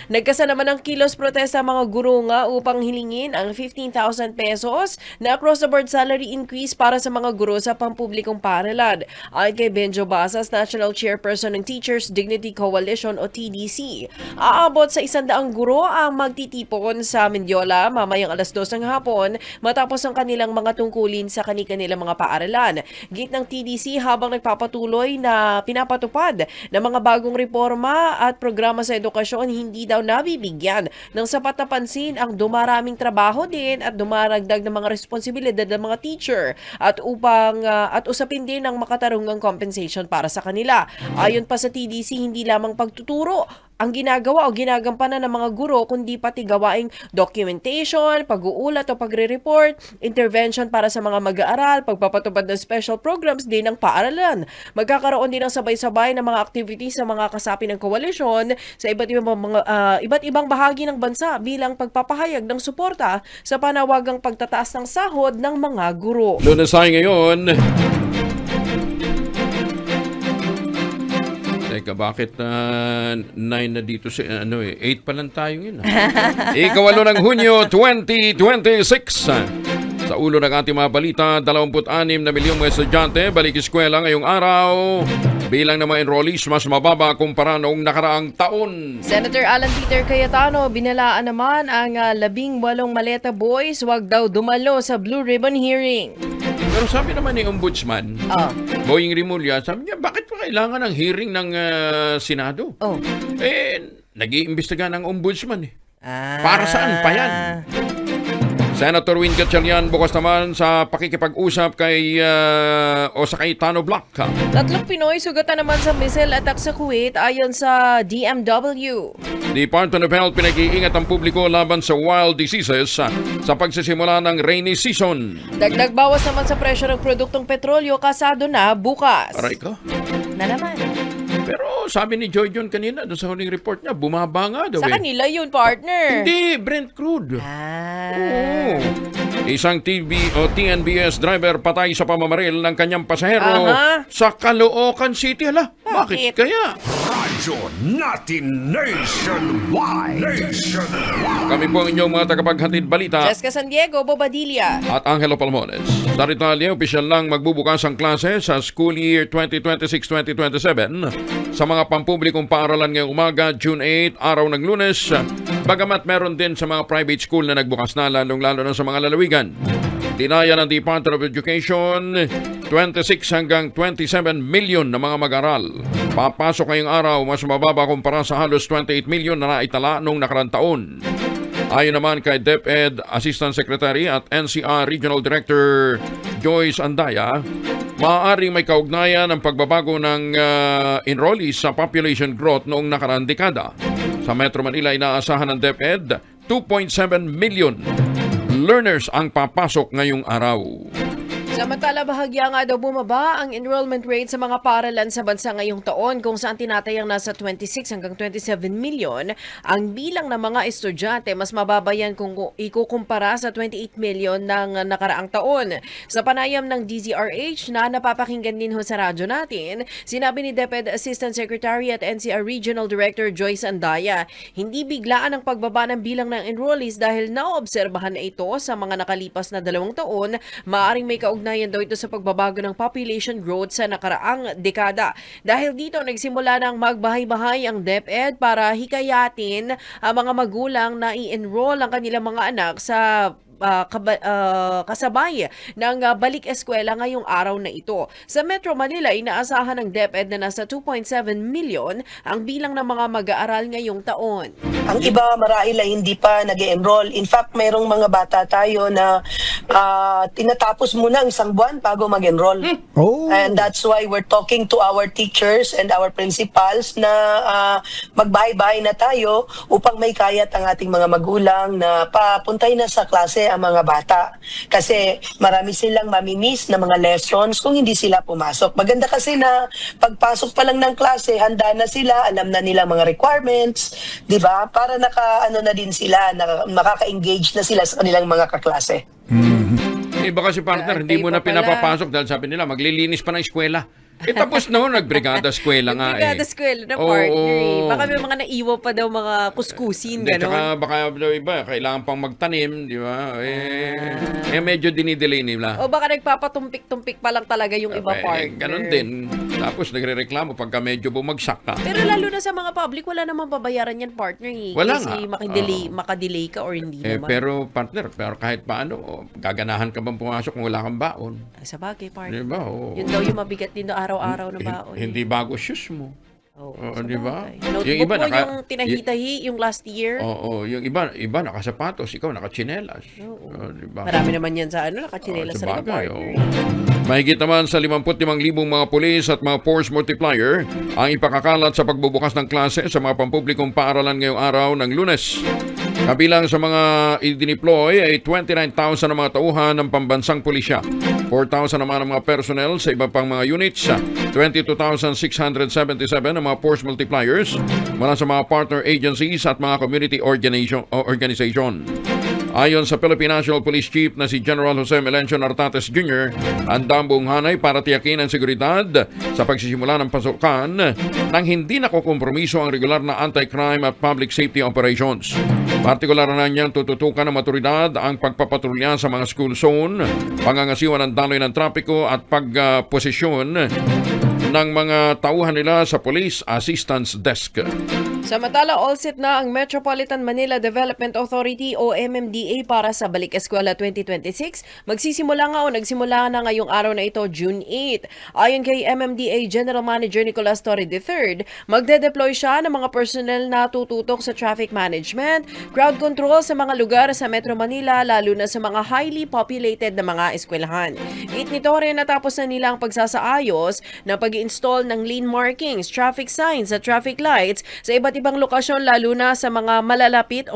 Nagkasa naman ng kilos protesta ang mga guro nga upang hilingin ang 15,000 pesos na across-the-board salary increase para sa mga guro sa pampublikong paaralan. Ayon kay Benjo Basas, National Chairperson ng Teachers Dignity Coalition o TDC, aabot sa 100 guro ang magtitipon sa Mendiola mamayang alas 2 ng hapon matapos ang kanilang mga tungkulin sa kanilang mga paaralan. Git ng TDC habang nagpapatuloy na pinapatupad ng mga bagong reforma at programa sa edukasyon, hindi daw nabibigyan ng sapat na pansin ang dumaraming trabaho din at dumaragdag ng mga responsibilidad ng mga teacher at usapin din ang makatarungang compensation para sa kanila. Ayon pa sa TDC, hindi lamang pagtuturo ang ginagawa o ginagampanan ng mga guro, kundi pati gawaing documentation, pag-uulat o pagre-report, intervention para sa mga mag-aaral, pagpapatupad ng special programs din ng paaralan. Magkakaroon din ng sabay-sabay na mga activities sa mga kasapi ng koalisyon sa iba't ibang bahagi ng bansa bilang pagpapahayag ng suporta sa panawagang pagtataas ng sahod ng mga guro. Lunes tayo ngayon. Teka, bakit 9 na dito si 8 pa lang tayo yun. Ikawalo ng Hunyo 2026. Sa ulo ng ating mga balita, 26 na milyong mga estudyante balik eskwela ngayong araw. Bilang ng mga enrollees mas mababa kumpara noong nakaraang taon. Senator Alan Peter Cayetano, binalaan naman ang 18 maleta boys wag daw dumalo sa Blue Ribbon hearing. Pero sabi naman ni Ombudsman, Boying Rimulya, sabi niya, bakit pa kailangan ng hearing ng Senado? Nag-iimbestiga ng Ombudsman. Para saan pa yan? Senator Win Gatchalian bukas naman sa pakikipag-usap kay Cayetano Black. 3 Pinoy sugatan naman sa missile attack sa Kuwait ayon sa DMW. Department of Health pinag-iingat ang publiko laban sa wild diseases sa pagsisimula ng rainy season. Dagdag bawas naman sa presyo ng produktong petrolyo kasado na bukas. Aray ko. Na naman. Pero sabi ni Joy John kanina doon sa huling report niya, bumaba nga daw Sa kanila yun, partner. Hindi, Brent crude. Oo. Isang TNBS driver patay sa pamamaril ng kanyang pasahero sa Caloocan City. Bakit kaya? Radyo natin nationwide. Kami po ang inyong mga tagapaghatid balita. Jessica San Diego, Bobadilla. At Angelo Palmones. Sa Italia, opisyal lang magbubukas ang klase sa school year 2026-2027 sa mga pampublikong paaralan ngayong umaga, June 8, araw ng Lunes. Bagamat meron din sa mga private school na nagbukas na, lalong-lalo na sa mga lalawigan. Tinaya ng Department of Education, 26 hanggang 27 million na mga mag-aral. Papasok ngayong araw, mas mababa kumpara sa halos 28 million na naitala noong nakarang taon. Ayon naman kay DepEd Assistant Secretary at NCR Regional Director Joyce Andaya, maaaring may kaugnayan ang pagbabago ng enrollees sa population growth noong nakaraang dekada. Sa Metro Manila, inaasahan ng DepEd 2.7 million learners ang papasok ngayong araw. Samantala, bahagya nga daw bumaba ang enrollment rate sa mga paaralan sa bansa ngayong taon kung saan tinatayang nasa 26 hanggang 27 million. Ang bilang ng mga estudyante, mas mababa yan kung ikukumpara sa 28 million ng nakaraang taon. Sa panayam ng DZRH na napapakinggan din ho sa radyo natin, sinabi ni DepEd Assistant Secretary at NCR Regional Director Joyce Andaya, hindi biglaan ang pagbaba ng bilang ng enrollees dahil naobserbahan na ito sa mga nakalipas na 2 taon. Maaring may kaugnayan daw ito sa pagbabago ng population growth sa nakaraang dekada. Dahil dito, nagsimula ng magbahay-bahay ang DepEd para hikayatin ang mga magulang na i-enroll ang kanilang mga anak sa kasabay ng balik eskwela ngayong araw na ito. Sa Metro Manila, inaasahan ng DepEd na nasa 2.7 million ang bilang ng mga mag-aaral ngayong taon. Ang iba marahil ay hindi pa nag-enroll. In fact, mayroong mga bata tayo na tinatapos muna ang 1 buwan bago mag-enroll. And that's why we're talking to our teachers and our principals na magbahay-bahay na tayo upang may kayat ang ating mga magulang na papuntay na sa klase ang mga bata. Kasi marami silang mamimiss na mga lessons kung hindi sila pumasok. Maganda kasi na pagpasok pa lang ng klase, handa na sila, alam na nila mga requirements, di ba? Para na din sila, makaka-engage na sila sa kanilang mga kaklase. Iba kasi partner, hindi mo na pinapapasok dahil sabi nila, maglilinis pa ng eskwela. Tapos no, nagbrigada eskwela nga Brigada eh. eskwela na Oo. partner eh. Baka may mga naiwan pa daw mga kuskusin, Hindi, tsaka gano'n. baka iba, kailangan pang magtanim, di ba? Medyo dinidelay nila. O baka nagpapatumpik-tumpik pa lang talaga yung iba partner. Ganun din. Tapos nagrereklamo pagka medyo bumagsak ka. Pero lalo na sa mga public, wala namang babayaran yan partner eh. Wala Kasi nga. makadelay ka or hindi naman. Pero partner, kahit paano, gaganahan ka bang pumasok kung wala kang baon? Sa bagay partner. Di ba? Oo. Yun daw yung mabigat din daw araw-araw na baon. Hindi bago shoes mo. Oo, Oo, sa di ba? bagay. Notebook mo yung tinahitahi yung last year. Oo, yung iba nakasapatos, ikaw nakachinelas. Oo, di ba? Marami naman yan sa nakachinelas sa mga Sabagay, partner. Mahigit naman sa 55,000 mga pulis at mga force multiplier ang ipakakalat sa pagbubukas ng klase sa mga pampublikong paaralan ngayong araw ng Lunes. Kabilang sa mga i-deploy ay 29,000 na mga tauhan ng pambansang pulisya, 4,000 naman ang mga personnel sa iba pang mga units, 22,677 ang mga force multipliers mula sa mga partner agencies at mga community organization. Ayon sa Philippine National Police Chief na si General Jose Melencio Nartates Jr., handa ang buong hanay para tiyakin ang seguridad sa pagsisimula ng pasukan nang hindi nakukompromiso ang regular na anti-crime at public safety operations. Partikular na niyang tututukan ng maturidad ang pagpapatrolya sa mga school zone, pangangasiwa ng daloy ng trapiko at pagposisyon ng mga tauhan nila sa Police Assistance Desk. Samantala, all set na ang Metropolitan Manila Development Authority o MMDA para sa Balik Eskwela 2026. Nagsimula na ngayong araw na ito, June 8. Ayon kay MMDA General Manager Nicolas Torre III, magde-deploy siya ng mga personnel na tututok sa traffic management, crowd control sa mga lugar sa Metro Manila, lalo na sa mga highly populated na mga eskwelahan. It ni Torre, natapos na nila ang pagsasaayos ng pag-install ng lane markings, traffic signs at traffic lights sa iba't ibang lokasyon, lalo na sa mga malalapit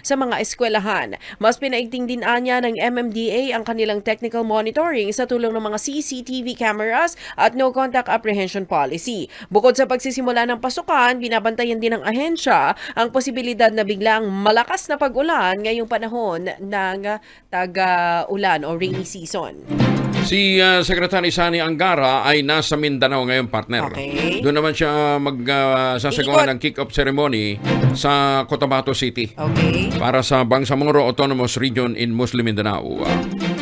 sa mga eskwelahan. Mas pinaigting din anya ng MMDA ang kanilang technical monitoring sa tulong ng mga CCTV cameras at no contact apprehension policy. Bukod sa pagsisimula ng pasukan, binabantayan din ng ahensya ang posibilidad na biglang malakas na pag-ulan ngayong panahon ng tag-ulan o rainy season. Si Secretary Sani Angara ay nasa Mindanao ngayon, partner. Okay. Doon naman siya magsasagawa ng kick-off ceremony sa Cotabato City. Okay. Para sa Bangsamoro Autonomous Region in Muslim Mindanao.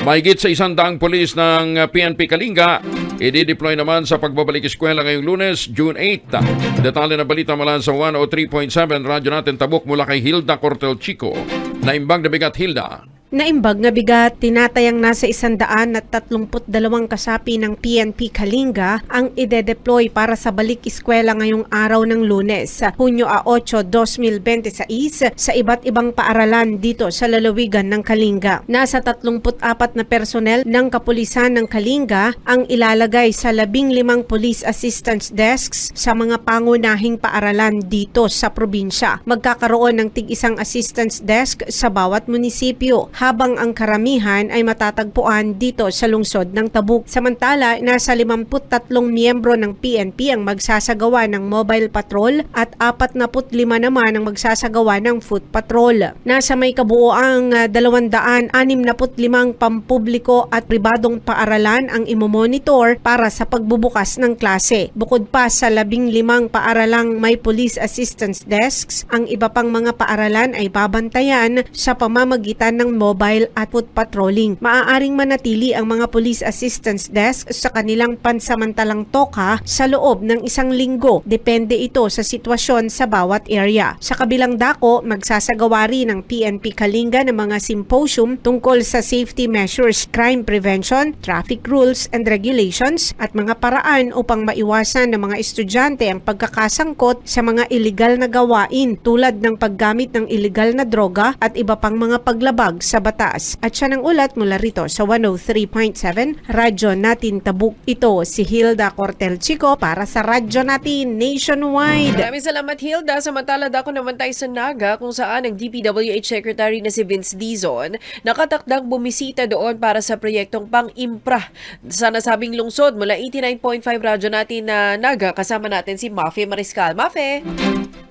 Mahigit sa 100 pulis ng PNP Kalinga, i-deploy naman sa pagbabalik eskwela ngayong Lunes, June 8. Detalye na balita mula sa 103.7 Radyo natin Tabuk mula kay Hilda Cortel Chico. Naimbag na bigat, Hilda. Naimbag na bigat, tinatayang nasa 132 kasapi ng PNP Kalinga ang ide-deploy para sa balik eskwela ngayong araw ng Lunes, Hunyo 8, 2026 sa iba't ibang paaralan dito sa lalawigan ng Kalinga. Nasa 34 na personel ng kapulisan ng Kalinga ang ilalagay sa 15 police assistance desks sa mga pangunahing paaralan dito sa probinsya. Magkakaroon ng tig-isang assistance desk sa bawat munisipyo, habang ang karamihan ay matatagpuan dito sa lungsod ng Tabuk. Samantala, nasa 53 miyembro ng PNP ang magsasagawa ng mobile patrol at 45 naman ang magsasagawa ng foot patrol. Nasa may kabuoang 265 pampubliko at pribadong paaralan ang imomonitor para sa pagbubukas ng klase. Bukod pa sa 15 paaralang may police assistance desks, ang iba pang mga paaralan ay babantayan sa pamamagitan ng mobile at foot patrolling. Maaaring manatili ang mga police assistance desk sa kanilang pansamantalang toka sa loob ng 1 linggo. Depende ito sa sitwasyon sa bawat area. Sa kabilang dako, magsasagawa rin ng PNP Kalinga ng mga symposium tungkol sa safety measures, crime prevention, traffic rules and regulations at mga paraan upang maiwasan ng mga estudyante ang pagkakasangkot sa mga illegal na gawain tulad ng paggamit ng illegal na droga at iba pang mga paglabag sa batas. At siya ng ulat mula rito sa 103.7 Radyo Natin Tabuk. Ito si Hilda Cortel Chico para sa Radyo Natin Nationwide. Maraming salamat, Hilda. Samantala, dako naman tayo sa Naga kung saan ang DPWH Secretary na si Vince Dizon nakatakdang bumisita doon para sa proyektong pang-impra sa nasabing lungsod. Mula 89.5 Radyo Natin na Naga, kasama natin si Mafe Mariscal. Mafe!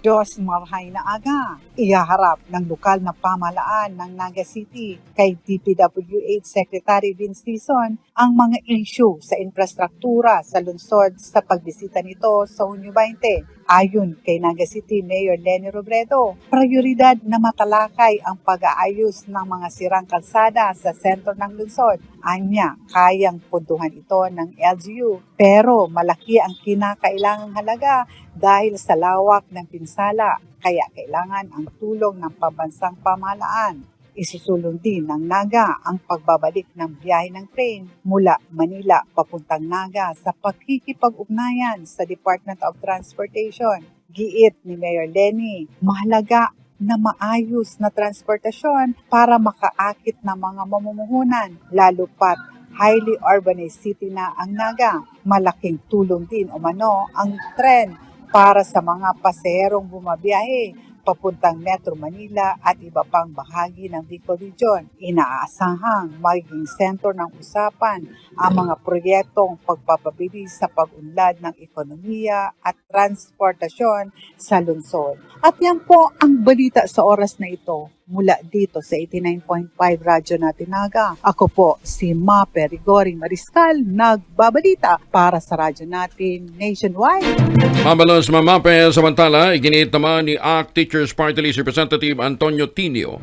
Diyos mahay na aga, ihaharap ng lokal na pamahalaan ng Naga City City kay DPWH Secretary Vince Dizon ang mga issue sa infrastruktura sa lungsod sa pagbisita nito sa Hunyo 20. Ayon kay Naga City Mayor Leni Robredo, prioridad na matalakay ang pag-aayos ng mga sirang kalsada sa sentro ng lungsod. Anya, kayang punduhan ito ng LGU, pero malaki ang kinakailangang halaga dahil sa lawak ng pinsala, kaya kailangan ang tulong ng pambansang pamahalaan. Isusulong din ng Naga ang pagbabalik ng biyahe ng train mula Manila papuntang Naga sa pakikipag-ugnayan sa Department of Transportation. Giit ni Mayor Leni, mahalaga na maayos na transportasyon para makaakit ng mga mamumuhunan, lalo pat highly urbanized city na ang Naga. Malaking tulong din umano ang tren para sa mga pasaherong bumabiyahe papuntang Metro Manila at iba pang bahagi ng Bicol Region. Inaasahang magiging sentro ng usapan ang mga proyektong pagpapabilis sa pag-unlad ng ekonomiya at transportasyon sa lungsod. At yan po ang balita sa oras na ito mula dito sa 89.5 Radyo Natin Naga. Ako po si Mape Rigori Mariscal, nagbabalita para sa Radyo Natin Nationwide. Mabalos mamape, samantala, iginiit naman ni ACT Teachers Party List Representative Antonio Tinio.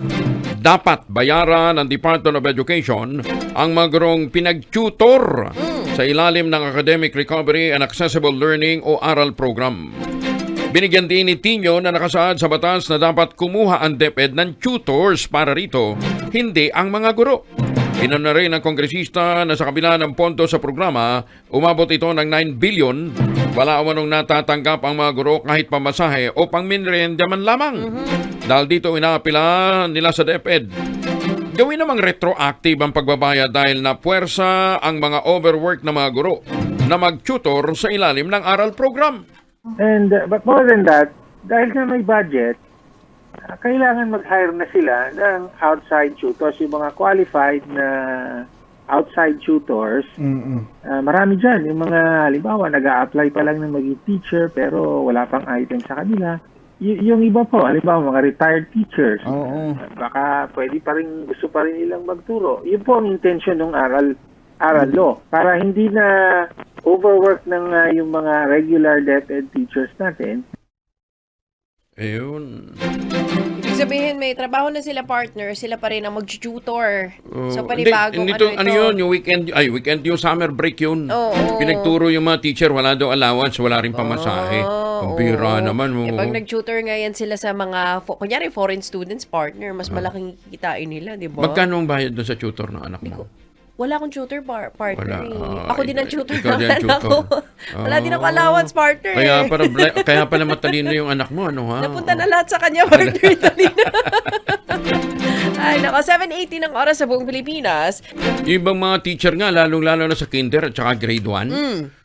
Dapat bayaran ng Department of Education ang mga gurong pinag-tutor sa ilalim ng Academic Recovery and Accessible Learning o ARAL program. Binigyan din ni Tinio na nakasaad sa batas na dapat kumuha ang DepEd ng tutors para rito, hindi ang mga guro. Inano rin ng kongresista na sa kabila ng pondo sa programa, umabot ito ng 9 billion. Wala umanong natatanggap ang mga guro kahit pamasahe o pangminrenda man lamang. Dahil dito inaapila nila sa DepEd. Gawin namang retroactive ang pagbabayad dahil na puwersa ang mga overwork na mga guro na mag-tutor sa ilalim ng ARAL program. And but more than that, dahil sa may budget, kailangan mag-hire na sila ng outside tutors, yung mga qualified na outside tutors. Marami dyan, yung mga halimbawa nag-a-apply pa lang na maging teacher pero wala pang item sa kanila. Yung iba po, halimbawa mga retired teachers, baka pwede pa rin, gusto pa rin nilang magturo. Yun po ang intention ng ARAL law para hindi na overwork ng yung mga regular DepEd teachers natin. Ayun. Ibig sabihin, may trabaho na sila partner, sila pa rin ang mag-tutor. So, Hindi, panibagong hindi to, ano yun, yung weekend yung summer break yun. Oo. Pinagturo yung mga teacher, wala daw allowance, wala rin pamasahe. Ang bira naman. Eh, pag nag-tutor nga yan sila sa mga, kunyari foreign students partner, mas malaking kikitain nila, di ba? Magkano ang bayad doon sa tutor ng anak mo? Wala akong tutor partner. Wala. Ako din ang tutor Ikaw din ang ng anak tutor. ko. Wala din ako allowance partner. Kaya pala matalino yung anak mo, ano ha? Napunta na lahat sa kanya, partner. Ay, nako, 7:80 ng oras sa buong Pilipinas. Yung ibang mga teacher nga, lalong-lalo na sa kinder at saka grade 1,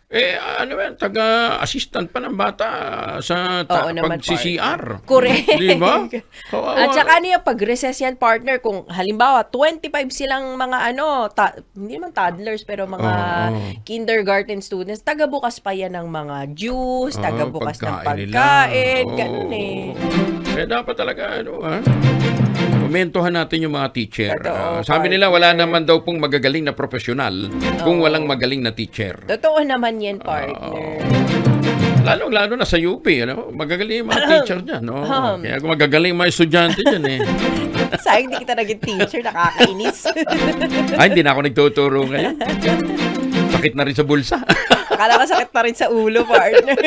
taga-assistant pa ng bata sa pag-CCR. Correct. Di ba? Kawawa. At saka niya, pag-recess yan, partner, kung halimbawa, 25 silang mga hindi naman toddlers, pero mga kindergarten students, taga-bukas pa yan ng mga juice, taga-bukas ng pagkain, ganun eh. Kaya dapat talaga, komentuhan natin yung mga teacher. Totoo, Sabi nila, wala naman daw pong magagaling na profesional kung walang magaling na teacher. Totoo naman yan, partner. Lalong-lalo na sa UP, magagaling yung mga teacher dyan. Kaya kung magagaling yung mga estudyante dyan Sayang di kita naging teacher, nakakainis. Ay, hindi na ako nagtuturo ngayon. Sakit na rin sa bulsa. Akala ko sakit na rin sa ulo, partner.